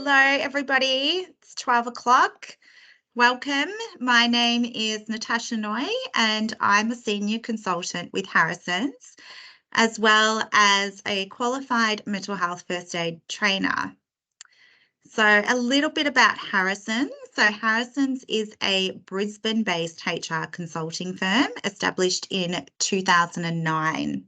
Hello, everybody. It's 12 o'clock. Welcome. My name is Natasha Noy, and I'm a senior consultant with Harrison's, as well as a qualified mental health first aid trainer. So a little bit about Harrison's. So Harrison's is a Brisbane-based HR consulting firm established in 2009.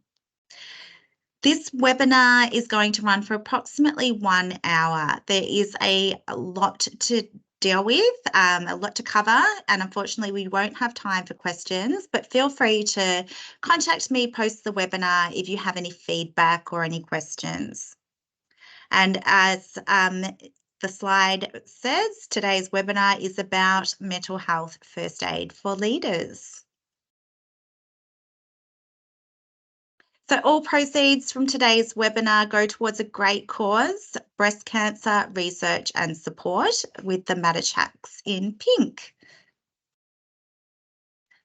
This webinar is going to run for approximately 1 hour. There is a lot to deal with, a lot to cover, and unfortunately we won't have time for questions, but feel free to contact me post the webinar if you have any feedback or any questions. And as the slide says, today's webinar is about mental health first aid for leaders. So all proceeds from today's webinar go towards a great cause, breast cancer research and support, with the Matter Checks in pink.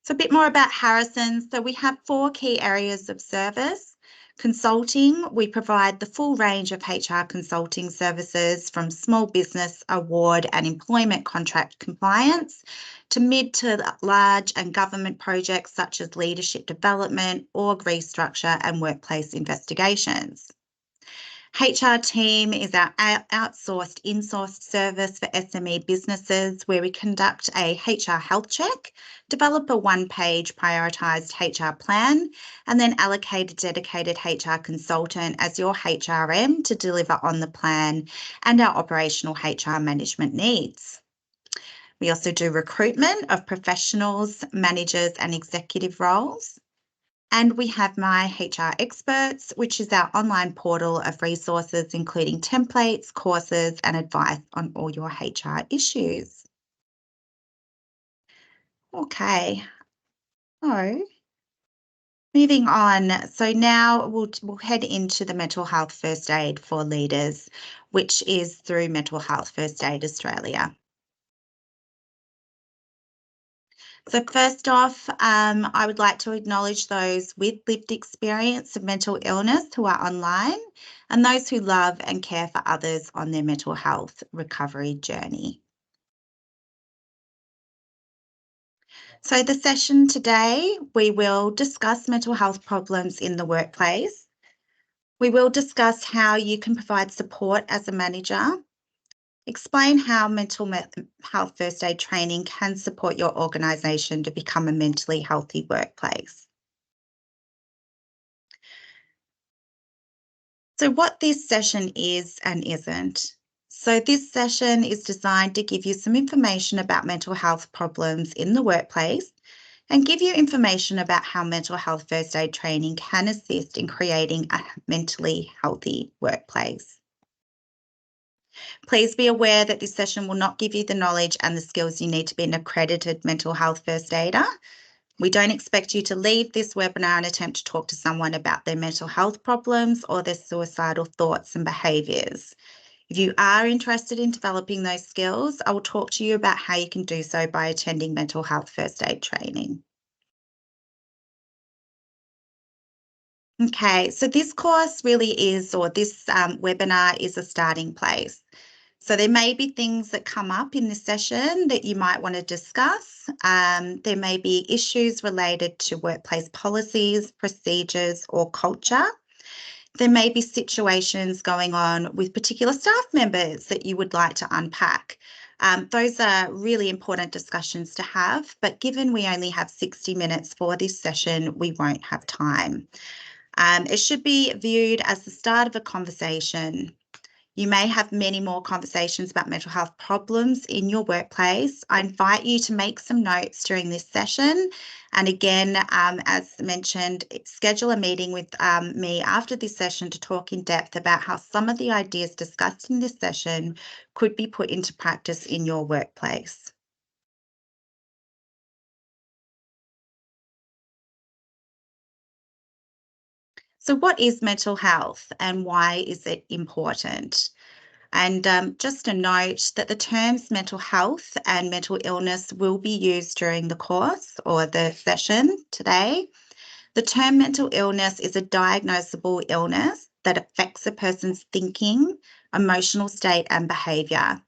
So a bit more about Harrison. So we have 4 key areas of service. Consulting, we provide the full range of HR consulting services from small business, award and employment contract compliance to mid to large and government projects such as leadership development, org restructure and workplace investigations. HR team is our outsourced, insourced service for SME businesses where we conduct a HR health check, develop a one-page prioritised HR plan, and then allocate a dedicated HR consultant as your HRM to deliver on the plan and our operational HR management needs. We also do recruitment of professionals, managers, and executive roles. And we have My HR Experts, which is our online portal of resources, including templates, courses, and advice on all your HR issues. Okay, so moving on. So now we'll head into the mental health first aid for leaders, which is through Mental Health First Aid Australia. So first off, I would like to acknowledge those with lived experience of mental illness who are online and those who love and care for others on their mental health recovery journey. So the session today, we will discuss mental health problems in the workplace. We will discuss how you can provide support as a manager. Explain how mental health first aid training can support your organisation to become a mentally healthy workplace. So what this session is and isn't. So this session is designed to give you some information about mental health problems in the workplace and give you information about how mental health first aid training can assist in creating a mentally healthy workplace. Please be aware that this session will not give you the knowledge and the skills you need to be an accredited mental health first aider. We don't expect you to leave this webinar and attempt to talk to someone about their mental health problems or their suicidal thoughts and behaviours. If you are interested in developing those skills, I will talk to you about how you can do so by attending mental health first aid training. Okay, so this course really is, or this webinar is a starting place. So there may be things that come up in this session that you might want to discuss. There may be issues related to workplace policies, procedures, or culture. There may be situations going on with particular staff members that you would like to unpack. Those are really important discussions to have, but given we only have 60 minutes for this session, we won't have time. It should be viewed as the start of a conversation. You may have many more conversations about mental health problems in your workplace. I invite you to make some notes during this session. And again, as mentioned, schedule a meeting with me after this session to talk in depth about how some of the ideas discussed in this session could be put into practice in your workplace. So what is mental health and why is it important? And just a note that the terms mental health and mental illness will be used during the course or the session today. The term mental illness is a diagnosable illness that affects a person's thinking, emotional state and behaviour,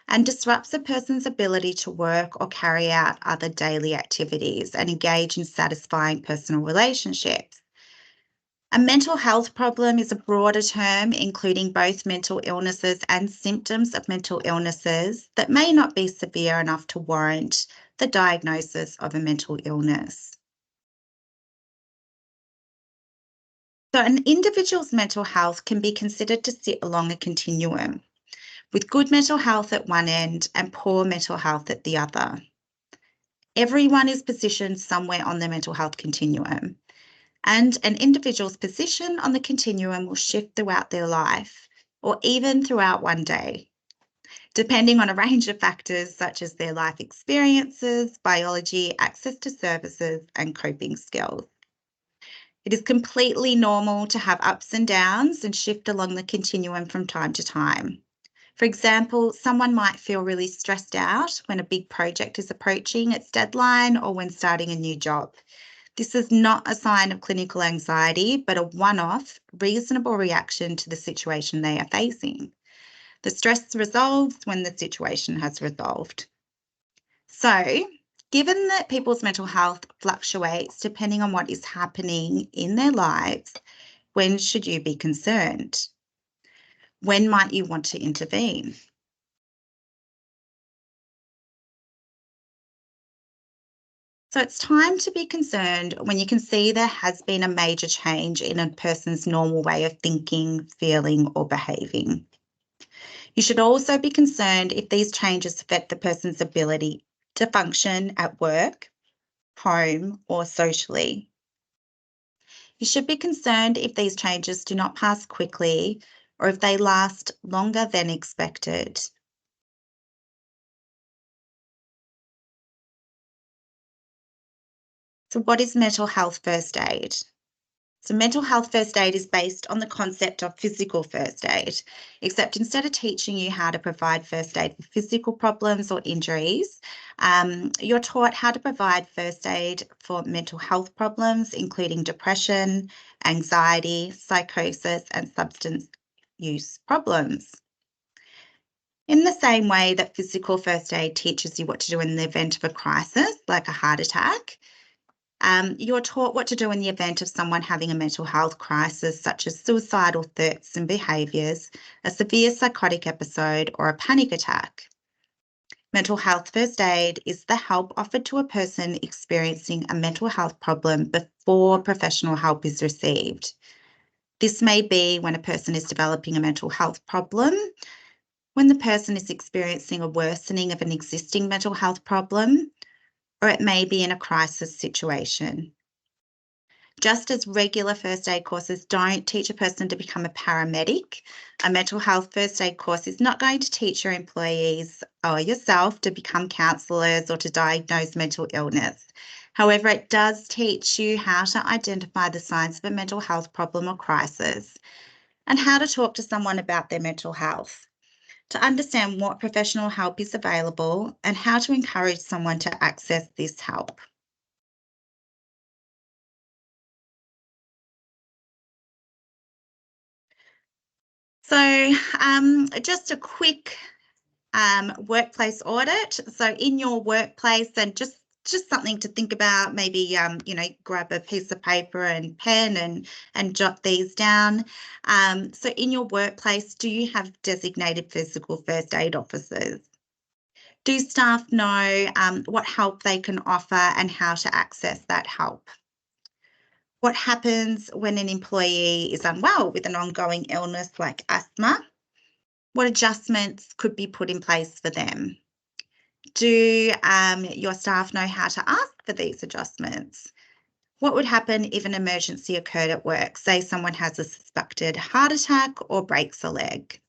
and disrupts a person's ability to work or carry out other daily activities and engage in satisfying personal relationships. A mental health problem is a broader term, including both mental illnesses and symptoms of mental illnesses that may not be severe enough to warrant the diagnosis of a mental illness. So, an individual's mental health can be considered to sit along a continuum, with good mental health at one end and poor mental health at the other. Everyone is positioned somewhere on the mental health continuum, and an individual's position on the continuum will shift throughout their life or even throughout one day, depending on a range of factors such as their life experiences, biology, access to services, and coping skills. It is completely normal to have ups and downs and shift along the continuum from time to time. For example, someone might feel really stressed out when a big project is approaching its deadline or when starting a new job. This is not a sign of clinical anxiety, but a one-off, reasonable reaction to the situation they are facing. The stress resolves when the situation has resolved. So, given that people's mental health fluctuates depending on what is happening in their lives, when should you be concerned? When might you want to intervene? So it's time to be concerned when you can see there has been a major change in a person's normal way of thinking, feeling, or behaving. You should also be concerned if these changes affect the person's ability to function at work, home, or socially. You should be concerned if these changes do not pass quickly or if they last longer than expected. So, what is mental health first aid? So, mental health first aid is based on the concept of physical first aid, except instead of teaching you how to provide first aid for physical problems or injuries, you're taught how to provide first aid for mental health problems, including depression, anxiety, psychosis, and substance use problems. In the same way that physical first aid teaches you what to do in the event of a crisis, like a heart attack, you're taught what to do in the event of someone having a mental health crisis, such as suicidal thoughts and behaviours, a severe psychotic episode, or a panic attack. Mental health first aid is the help offered to a person experiencing a mental health problem before professional help is received. This may be when a person is developing a mental health problem, when the person is experiencing a worsening of an existing mental health problem, or it may be in a crisis situation. Just as regular first aid courses don't teach a person to become a paramedic, a mental health first aid course is not going to teach your employees or yourself to become counsellors or to diagnose mental illness. However, it does teach you how to identify the signs of a mental health problem or crisis and how to talk to someone about their mental health, to understand what professional help is available and how to encourage someone to access this help. So just a quick workplace audit. So in your workplace, and just something to think about, maybe grab a piece of paper and pen and jot these down. So in your workplace, do you have designated physical first aid officers? Do staff know what help they can offer and how to access that help? What happens when an employee is unwell with an ongoing illness like asthma? What adjustments could be put in place for them? Do your staff know how to ask for these adjustments? What would happen if an emergency occurred at work? Say someone has a suspected heart attack or breaks a leg.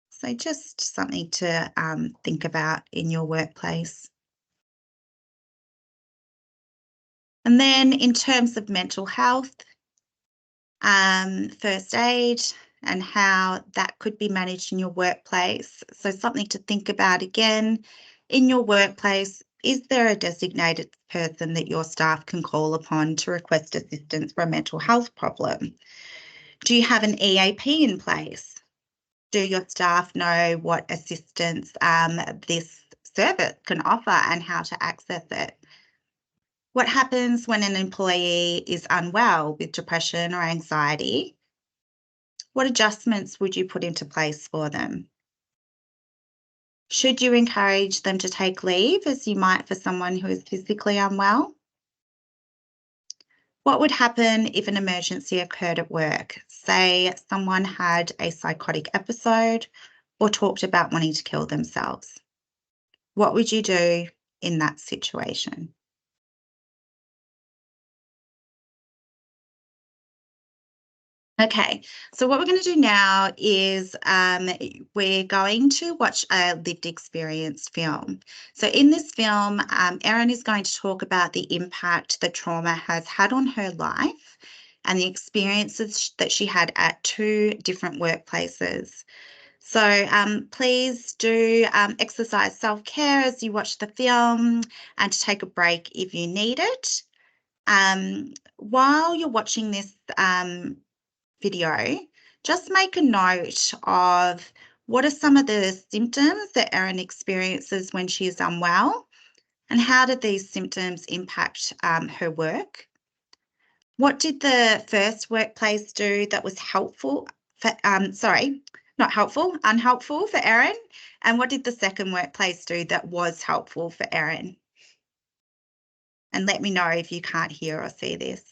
So just something to think about in your workplace. And then in terms of mental health, first aid and how that could be managed in your workplace. So something to think about again, in your workplace, is there a designated person that your staff can call upon to request assistance for a mental health problem? Do you have an EAP in place? Do your staff know what assistance this service can offer and how to access it? What happens when an employee is unwell with depression or anxiety? What adjustments would you put into place for them? Should you encourage them to take leave as you might for someone who is physically unwell? What would happen if an emergency occurred at work? Say someone had a psychotic episode or talked about wanting to kill themselves. What would you do in that situation? Okay, so what we're going to do now is we're going to watch a lived experience film. So in this film, Erin is going to talk about the impact that trauma has had on her life and the experiences that she had at two different workplaces. So please do exercise self-care as you watch the film and to take a break if you need it. While you're watching this video, just make a note of what are some of the symptoms that Erin experiences when she is unwell, and how did these symptoms impact her work? What did the first workplace do that was helpful for, not helpful, unhelpful for Erin? And what did the second workplace do that was helpful for Erin? And let me know if you can't hear or see this.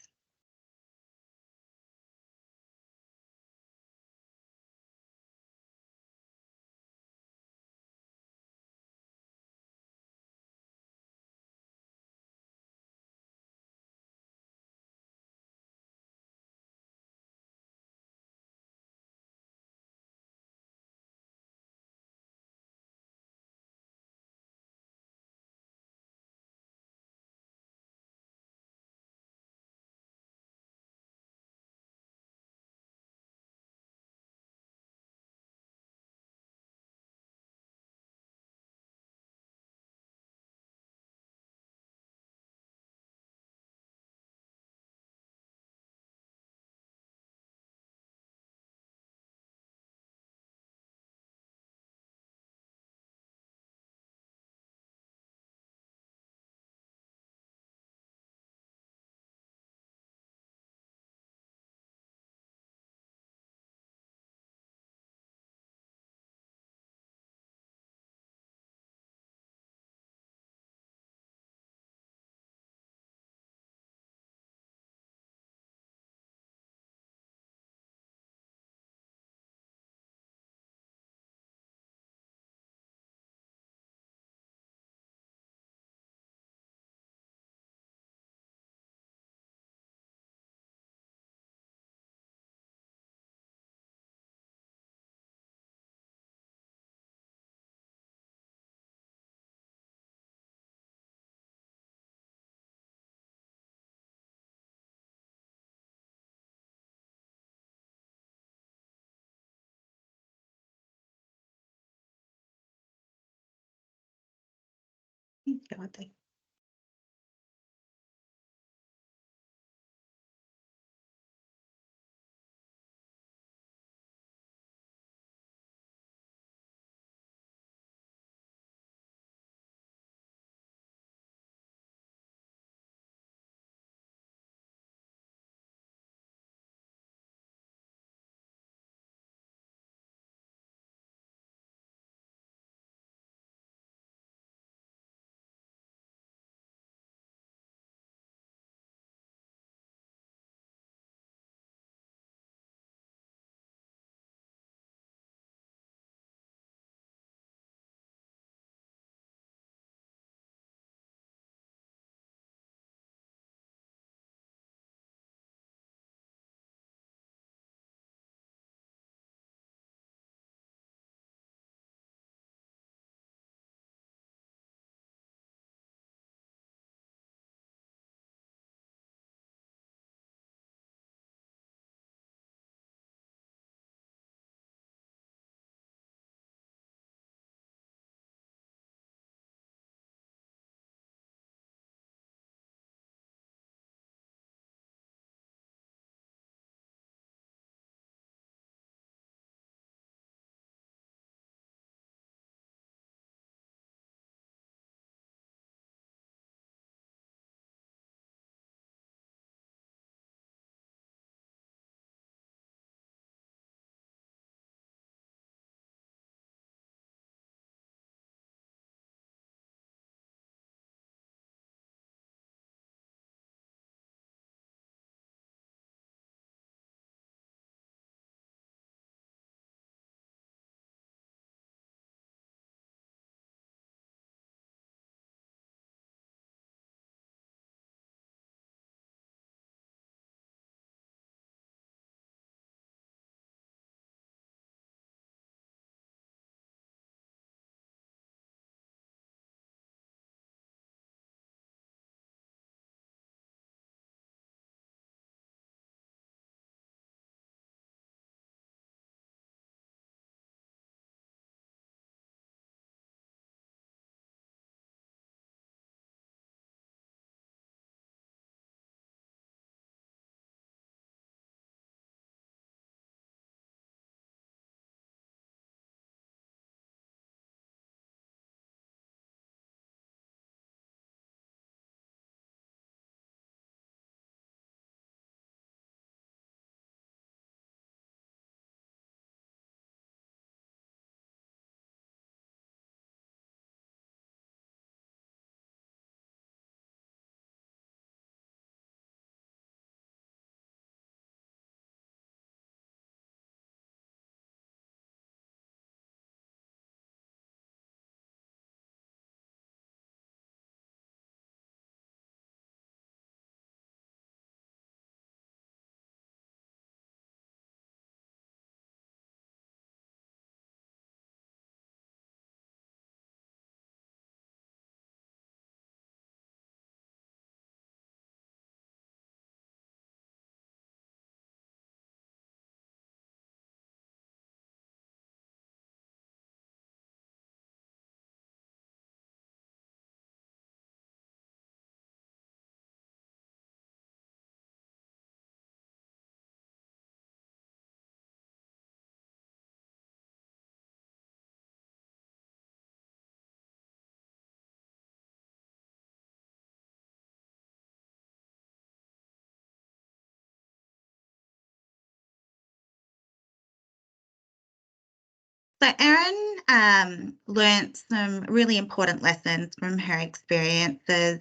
So Erin learnt some really important lessons from her experiences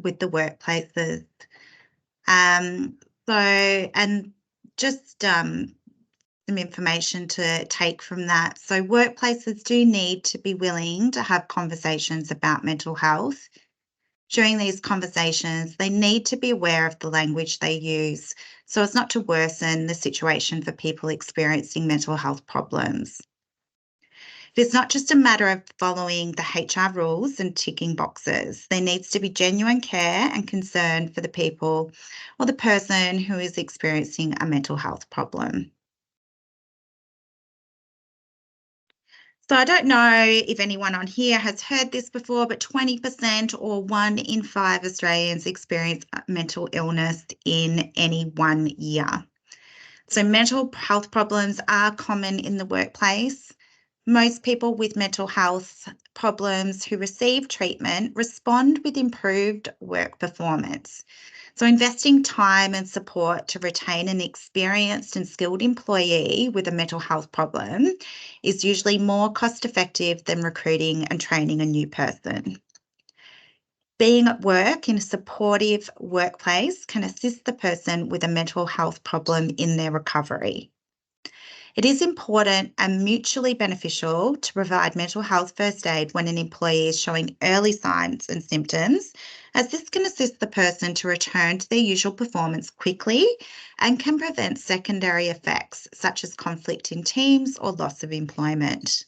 with the workplaces. Um, and just some information to take from that. So workplaces do need to be willing to have conversations about mental health. During these conversations, they need to be aware of the language they use so as not to worsen the situation for people experiencing mental health problems. It's not just a matter of following the HR rules and ticking boxes. There needs to be genuine care and concern for the people or the person who is experiencing a mental health problem. So I don't know if anyone on here has heard this before, but 20% or 1 in 5 Australians experience mental illness in any 1 year. So mental health problems are common in the workplace. Most people with mental health problems who receive treatment respond with improved work performance. So investing time and support to retain an experienced and skilled employee with a mental health problem is usually more cost effective than recruiting and training a new person. Being at work in a supportive workplace can assist the person with a mental health problem in their recovery. It is important and mutually beneficial to provide mental health first aid when an employee is showing early signs and symptoms, as this can assist the person to return to their usual performance quickly and can prevent secondary effects such as conflict in teams or loss of employment.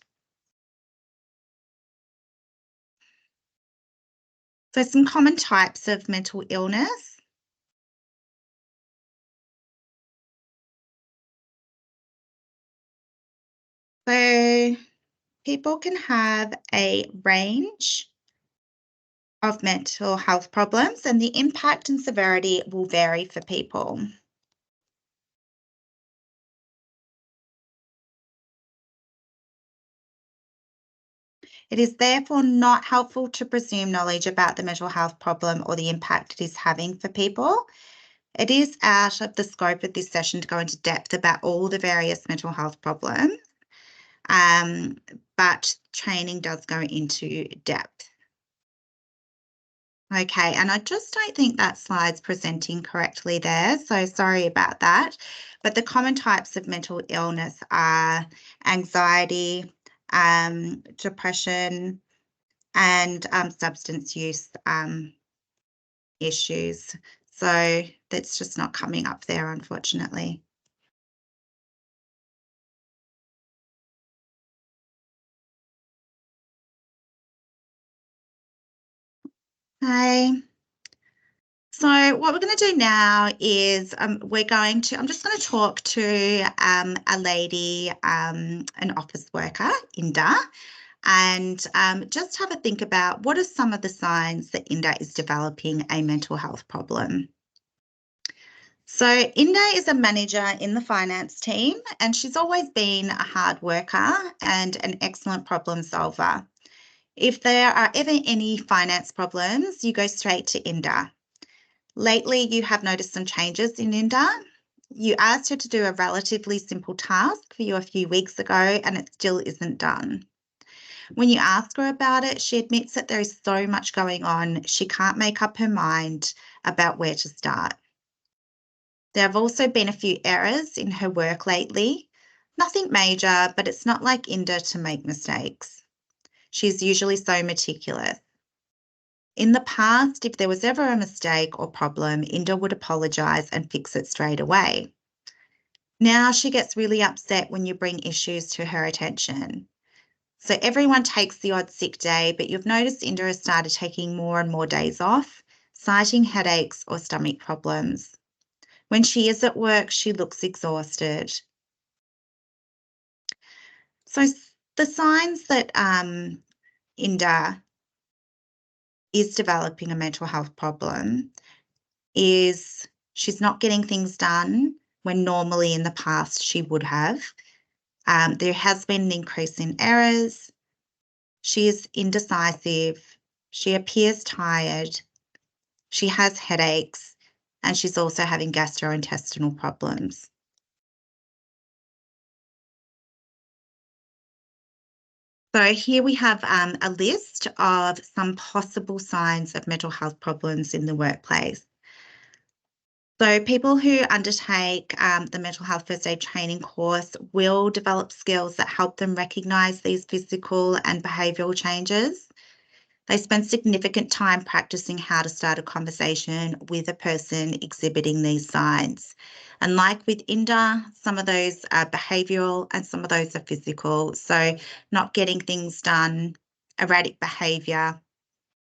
So some common types of mental illness. So people can have a range of mental health problems, and the impact and severity will vary for people. It is therefore not helpful to presume knowledge about the mental health problem or the impact it is having for people. It is out of the scope of this session to go into depth about all the various mental health problems, but training does go into depth. Okay, and I just don't think that slide's presenting correctly there, so sorry about that. But the common types of mental illness are anxiety, depression, and substance use issues. So that's just not coming up there, unfortunately. Okay. So what we're going to do now is I'm just going to talk to a lady, an office worker, Inda, and just have a think about what are some of the signs that Inda is developing a mental health problem. So Inda is a manager in the finance team, and she's always been a hard worker and an excellent problem solver. If there are ever any finance problems, you go straight to Inda. Lately, you have noticed some changes in Inda. You asked her to do a relatively simple task for you a few weeks ago, and it still isn't done. When you ask her about it, she admits that there is so much going on, she can't make up her mind about where to start. There have also been a few errors in her work lately. Nothing major, but it's not like Inda to make mistakes. She's usually so meticulous. In the past, if there was ever a mistake or problem, Inda would apologise and fix it straight away. Now she gets really upset when you bring issues to her attention. So everyone takes the odd sick day, but you've noticed Inda has started taking more and more days off, citing headaches or stomach problems. When she is at work, she looks exhausted. So the signs that Inda is developing a mental health problem is she's not getting things done when normally in the past she would have. There has been an increase in errors. She is indecisive. She appears tired. She has headaches, and she's also having gastrointestinal problems. So here we have a list of some possible signs of mental health problems in the workplace. So people who undertake the mental health first aid training course will develop skills that help them recognise these physical and behavioural changes. They spend significant time practicing how to start a conversation with a person exhibiting these signs. And like with INDA, some of those are behavioural and some of those are physical. So not getting things done, erratic behaviour,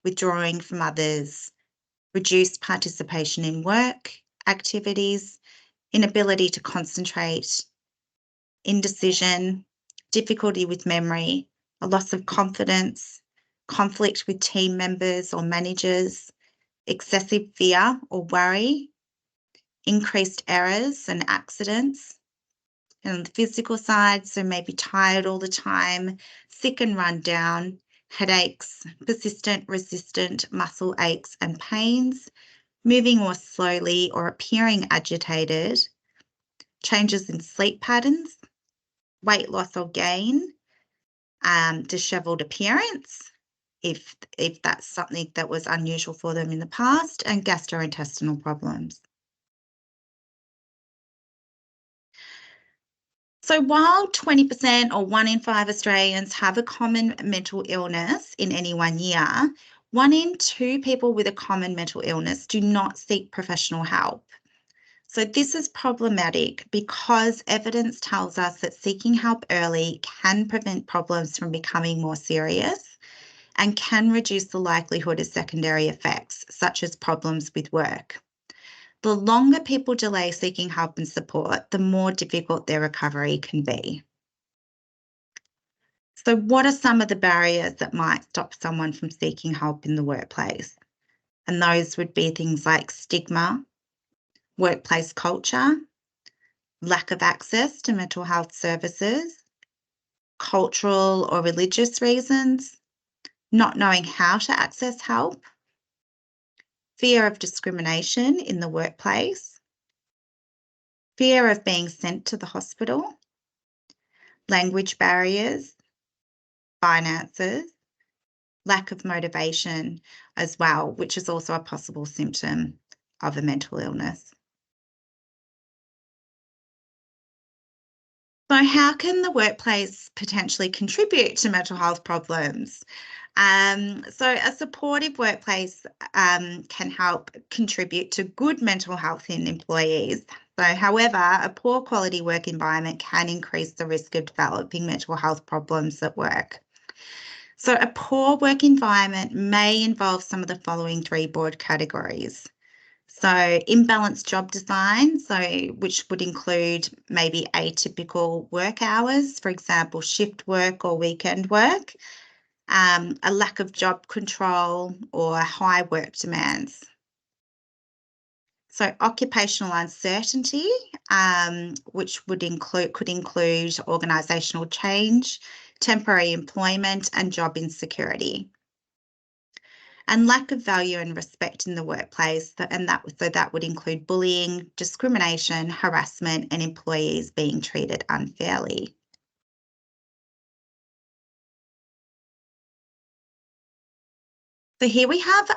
withdrawing from others, reduced participation in work activities, inability to concentrate, indecision, difficulty with memory, a loss of confidence, conflict with team members or managers, excessive fear or worry, increased errors and accidents. And on the physical side, so maybe tired all the time, sick and run down, headaches, persistent, resistant muscle aches and pains, moving more slowly or appearing agitated, changes in sleep patterns, weight loss or gain, dishevelled appearance, if that's something that was unusual for them in the past, and gastrointestinal problems. So while 20% or 1 in 5 Australians have a common mental illness in any 1 year, 1 in 2 people with a common mental illness do not seek professional help. So this is problematic because evidence tells us that seeking help early can prevent problems from becoming more serious and can reduce the likelihood of secondary effects, such as problems with work. The longer people delay seeking help and support, the more difficult their recovery can be. So what are some of the barriers that might stop someone from seeking help in the workplace? And those would be things like stigma, workplace culture, lack of access to mental health services, cultural or religious reasons, not knowing how to access help, fear of discrimination in the workplace, fear of being sent to the hospital, language barriers, finances, lack of motivation as well, which is also a possible symptom of a mental illness. So how can the workplace potentially contribute to mental health problems? So a supportive workplace can help contribute to good mental health in employees. So, however, a poor quality work environment can increase the risk of developing mental health problems at work. So a poor work environment may involve some of the following 3 broad categories. So imbalanced job design, which would include maybe atypical work hours, for example, shift work or weekend work, a lack of job control or high work demands. So occupational uncertainty, which could include organisational change, temporary employment and job insecurity. And lack of value and respect in the workplace, and that would include bullying, discrimination, harassment, and employees being treated unfairly. So here we have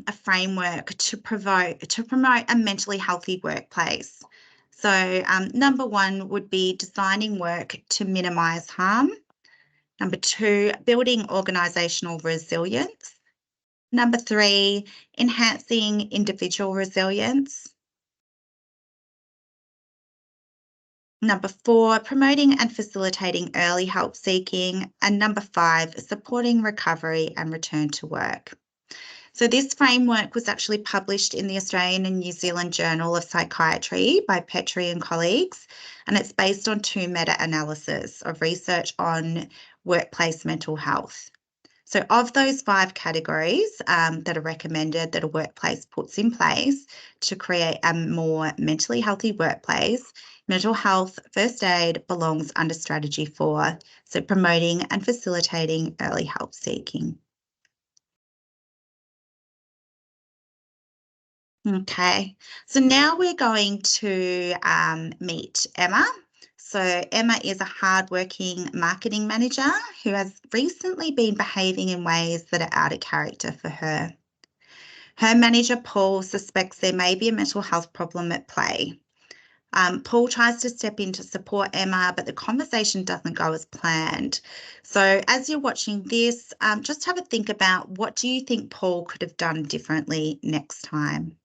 a framework to promote a mentally healthy workplace. So number 1 would be designing work to minimise harm. Number 2, building organisational resilience. Number 3, enhancing individual resilience. Number 4, promoting and facilitating early help seeking. And number 5, supporting recovery and return to work. So this framework was actually published in the Australian and New Zealand Journal of Psychiatry by Petrie and colleagues, and it's based on 2 meta-analyses of research on workplace mental health. So of those 5 categories that are recommended that a workplace puts in place to create a more mentally healthy workplace, mental health first aid belongs under strategy 4, so promoting and facilitating early help seeking. Okay, so now we're going to meet Emma. So Emma is a hardworking marketing manager who has recently been behaving in ways that are out of character for her. Her manager, Paul, suspects there may be a mental health problem at play. Paul tries to step in to support Emma, but the conversation doesn't go as planned. So as you're watching this, just have a think about, what do you think Paul could have done differently next time?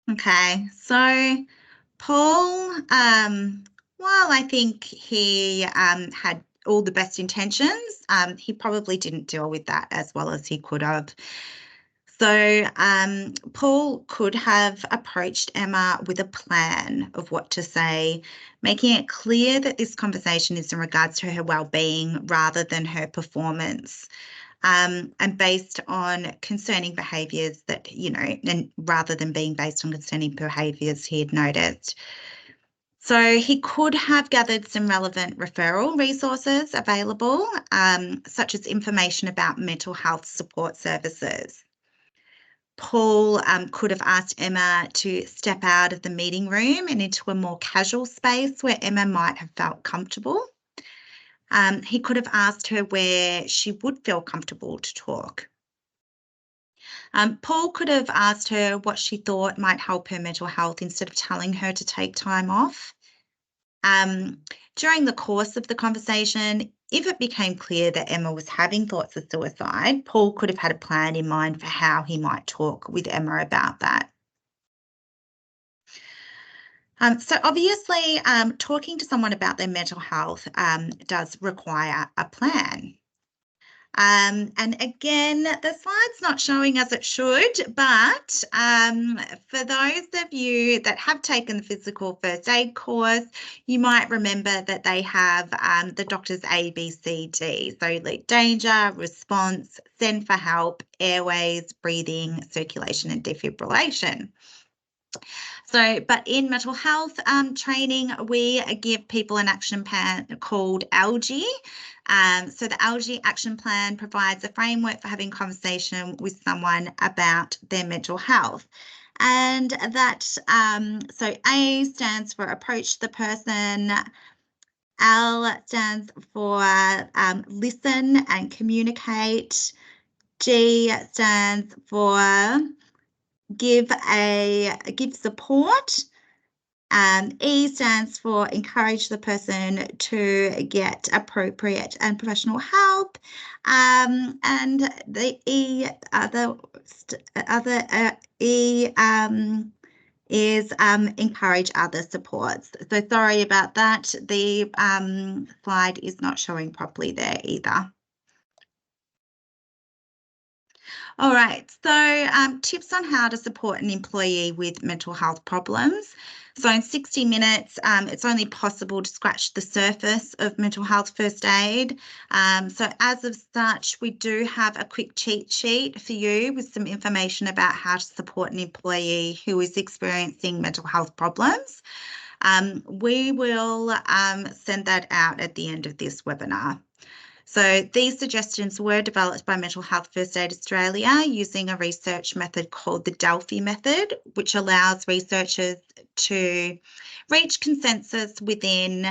Okay, so Paul, while I think he had all the best intentions, he probably didn't deal with that as well as he could have. So Paul could have approached Emma with a plan of what to say, making it clear that this conversation is in regards to her well-being rather than her performance. And based on concerning behaviours that, and rather than being based on concerning behaviours he had noticed. So he could have gathered some relevant referral resources available, such as information about mental health support services. Paul could have asked Emma to step out of the meeting room and into a more casual space where Emma might have felt comfortable. He could have asked her where she would feel comfortable to talk. Paul could have asked her what she thought might help her mental health instead of telling her to take time off. During the course of the conversation, if it became clear that Emma was having thoughts of suicide, Paul could have had a plan in mind for how he might talk with Emma about that. So obviously, talking to someone about their mental health does require a plan. And again, the slide's not showing as it should, but for those of you that have taken the physical first aid course, you might remember that they have the doctor's ABCD. So like danger, response, send for help, airways, breathing, circulation, and defibrillation. So, but in mental health training, we give people an action plan called ALGIE. So the ALGIE action plan provides a framework for having conversation with someone about their mental health. And that, so A stands for approach the person, L stands for listen and communicate, G stands for give support. E stands for encourage the person to get appropriate and professional help. And the E, E is encourage other supports. So sorry about that. The slide is not showing properly there either. All right, so tips on how to support an employee with mental health problems. So in 60 minutes, it's only possible to scratch the surface of mental health first aid. So as of such, we do have a quick cheat sheet for you with some information about how to support an employee who is experiencing mental health problems. We will send that out at the end of this webinar. So these suggestions were developed by Mental Health First Aid Australia using a research method called the Delphi method, which allows researchers to reach consensus within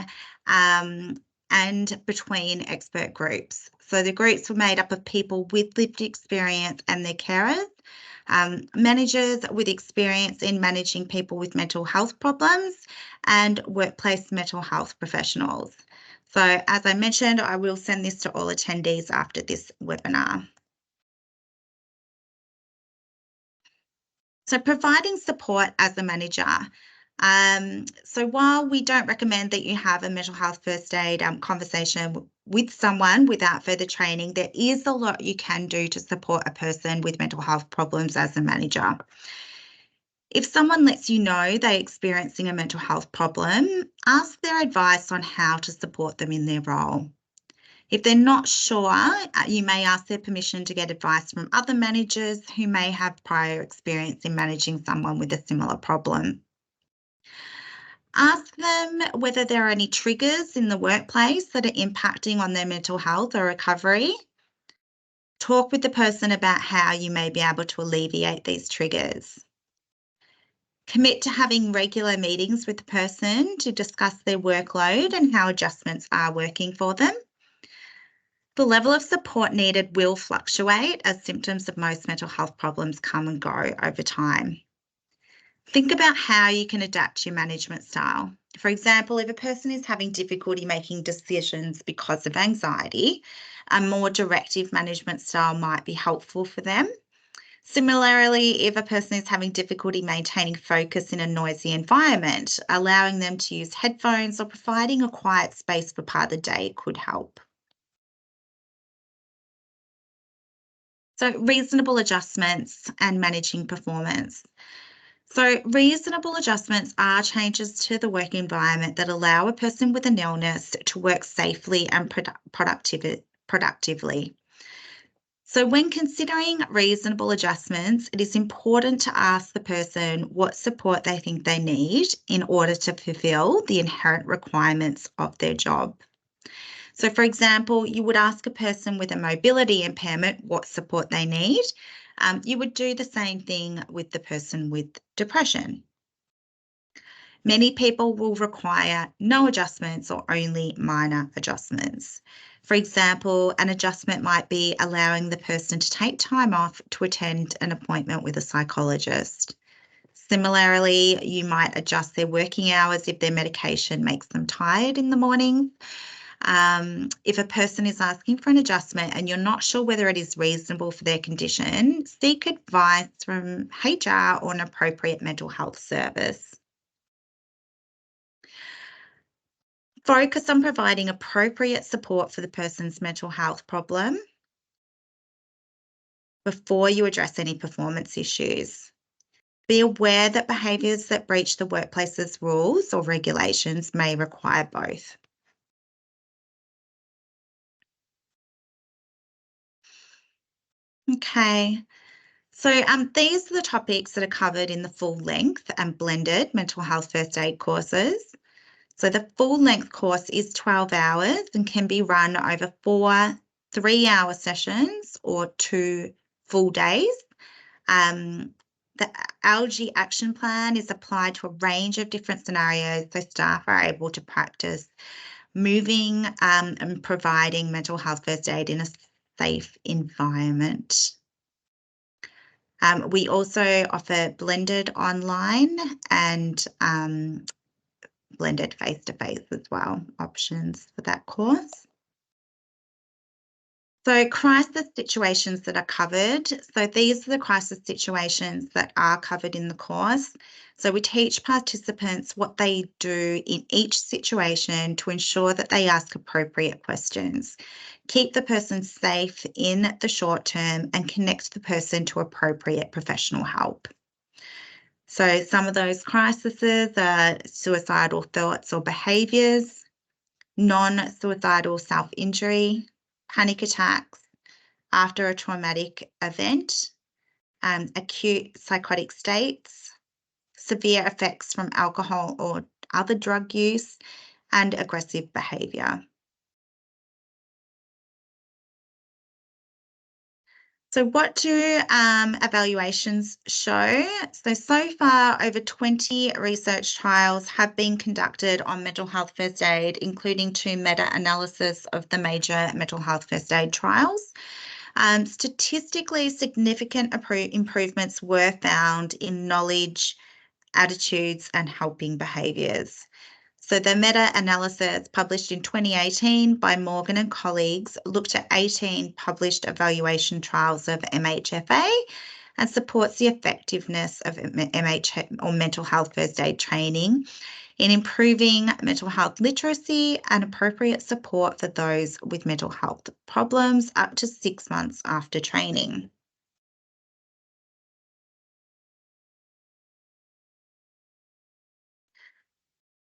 and between expert groups. So the groups were made up of people with lived experience and their carers, managers with experience in managing people with mental health problems, and workplace mental health professionals. So as I mentioned, I will send this to all attendees after this webinar. So providing support as a manager. So while we don't recommend that you have a mental health first aid conversation with someone without further training, there is a lot you can do to support a person with mental health problems as a manager. If someone lets you know they're experiencing a mental health problem, ask their advice on how to support them in their role. If they're not sure, you may ask their permission to get advice from other managers who may have prior experience in managing someone with a similar problem. Ask them whether there are any triggers in the workplace that are impacting on their mental health or recovery. Talk with the person about how you may be able to alleviate these triggers. Commit to having regular meetings with the person to discuss their workload and how adjustments are working for them. The level of support needed will fluctuate as symptoms of most mental health problems come and go over time. Think about how you can adapt your management style. For example, if a person is having difficulty making decisions because of anxiety, a more directive management style might be helpful for them. Similarly, if a person is having difficulty maintaining focus in a noisy environment, allowing them to use headphones or providing a quiet space for part of the day could help. So, reasonable adjustments and managing performance. So, reasonable adjustments are changes to the work environment that allow a person with an illness to work safely and productively. So, when considering reasonable adjustments, it is important to ask the person what support they think they need in order to fulfill the inherent requirements of their job. So, for example, you would ask a person with a mobility impairment what support they need. You would do the same thing with the person with depression. Many people will require no adjustments or only minor adjustments. For example, an adjustment might be allowing the person to take time off to attend an appointment with a psychologist. Similarly, you might adjust their working hours if their medication makes them tired in the morning. If a person is asking for an adjustment and you're not sure whether it is reasonable for their condition, seek advice from HR or an appropriate mental health service. Focus on providing appropriate support for the person's mental health problem before you address any performance issues. Be aware that behaviours that breach the workplace's rules or regulations may require both. Okay, so these are the topics that are covered in the full length and blended mental health first aid courses. So the full length course is 12 hours and can be run over 4 3-hour sessions or 2 full days. The Algae Action Plan is applied to a range of different scenarios so staff are able to practice moving and providing mental health first aid in a safe environment. We also offer blended online and blended face-to-face as well, options for that course. So crisis situations that are covered. So these are the crisis situations that are covered in the course. So we teach participants what they do in each situation to ensure that they ask appropriate questions, keep the person safe in the short term and connect the person to appropriate professional help. So some of those crises are suicidal thoughts or behaviours, non-suicidal self-injury, panic attacks after a traumatic event, acute psychotic states, severe effects from alcohol or other drug use, and aggressive behaviour. So what do evaluations show? So far, over 20 research trials have been conducted on mental health first aid, including 2 meta-analysis of the major mental health first aid trials. Statistically significant improvements were found in knowledge, attitudes, and helping behaviours. So the meta-analysis published in 2018 by Morgan and colleagues looked at 18 published evaluation trials of MHFA and supports the effectiveness of MH or mental health first aid training in improving mental health literacy and appropriate support for those with mental health problems up to 6 months after training.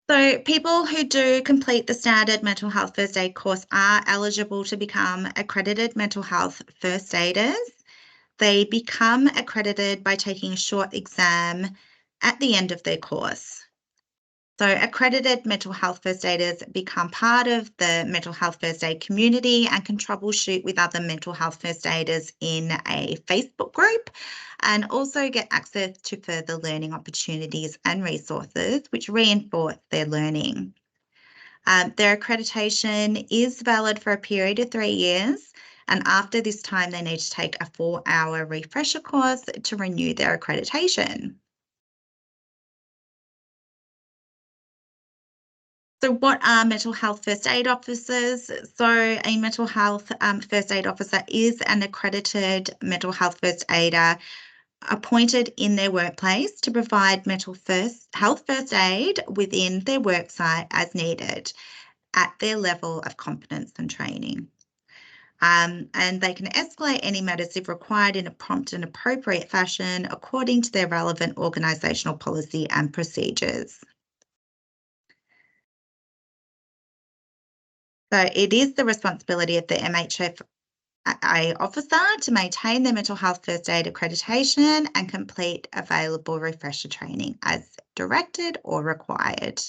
So people who do complete the standard mental health first aid course are eligible to become accredited mental health first aiders. They become accredited by taking a short exam at the end of their course. So accredited mental health first aiders become part of the mental health first aid community and can troubleshoot with other mental health first aiders in a Facebook group and also get access to further learning opportunities and resources which reinforce their learning. Their accreditation is valid for a period of 3 years, and after this time they need to take a 4-hour refresher course to renew their accreditation. So what are mental health first aid officers? So a mental health first aid officer is an accredited mental health first aider appointed in their workplace to provide health first aid within their worksite as needed at their level of competence and training. And they can escalate any matters if required in a prompt and appropriate fashion according to their relevant organisational policy and procedures. So it is the responsibility of the MHFA officer to maintain their mental health first aid accreditation and complete available refresher training as directed or required.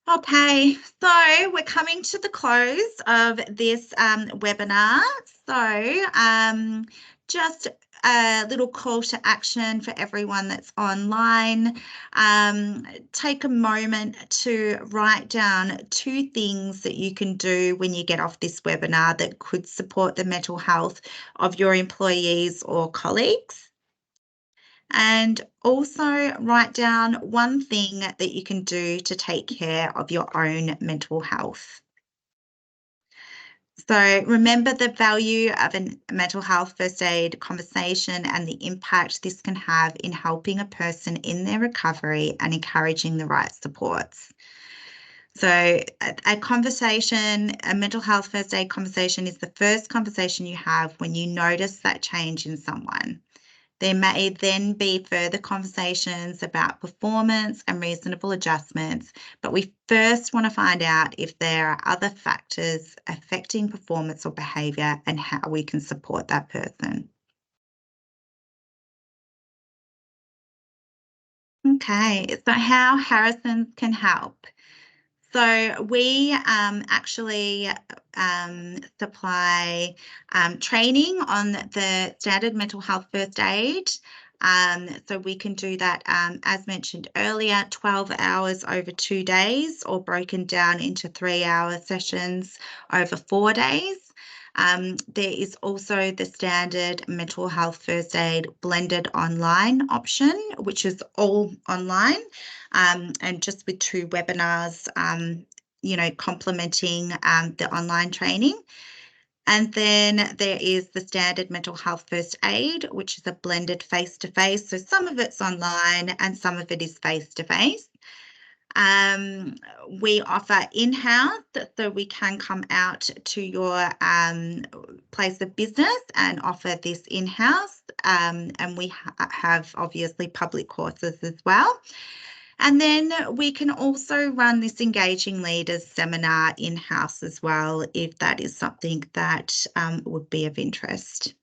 Okay, so we're coming to the close of this webinar. So just a little call to action for everyone that's online. Take a moment to write down 2 things that you can do when you get off this webinar that could support the mental health of your employees or colleagues. And also write down 1 thing that you can do to take care of your own mental health. So remember the value of a mental health first aid conversation and the impact this can have in helping a person in their recovery and encouraging the right supports. So a mental health first aid conversation is the first conversation you have when you notice that change in someone. There may then be further conversations about performance and reasonable adjustments, but we first want to find out if there are other factors affecting performance or behaviour and how we can support that person. Okay, so how Harrison's can help. So we actually supply training on the standard mental health first aid. So we can do that, as mentioned earlier, 12 hours over 2 days or broken down into 3-hour sessions over 4 days. There is also the standard mental health first aid blended online option, which is all online, and just with 2 webinars, complementing the online training. And then there is the standard mental health first aid, which is a blended face-to-face. So some of it's online and some of it is face-to-face. We offer in-house, so we can come out to your place of business and offer this in-house. And we have obviously public courses as well. And then we can also run this Engaging Leaders seminar in-house as well, if that is something that would be of interest.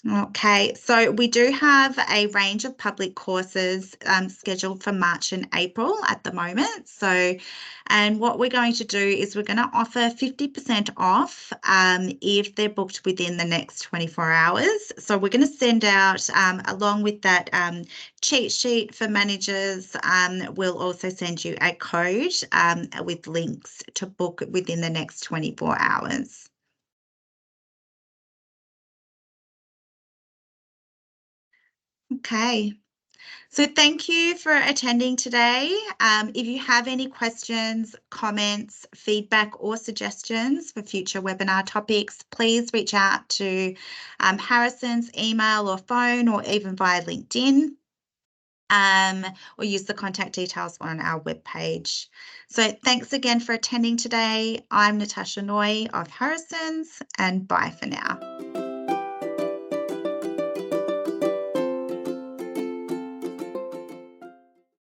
Okay, so we do have a range of public courses scheduled for March and April at the moment. So, and what we're going to do is we're going to offer 50% off if they're booked within the next 24 hours. So we're going to send out, along with that cheat sheet for managers, we'll also send you a code with links to book within the next 24 hours. Okay. So thank you for attending today. If you have any questions, comments, feedback or suggestions for future webinar topics, please reach out to Harrison's email or phone or even via LinkedIn, or use the contact details on our webpage. So thanks again for attending today. I'm Natasha Noy of Harrison's, and bye for now.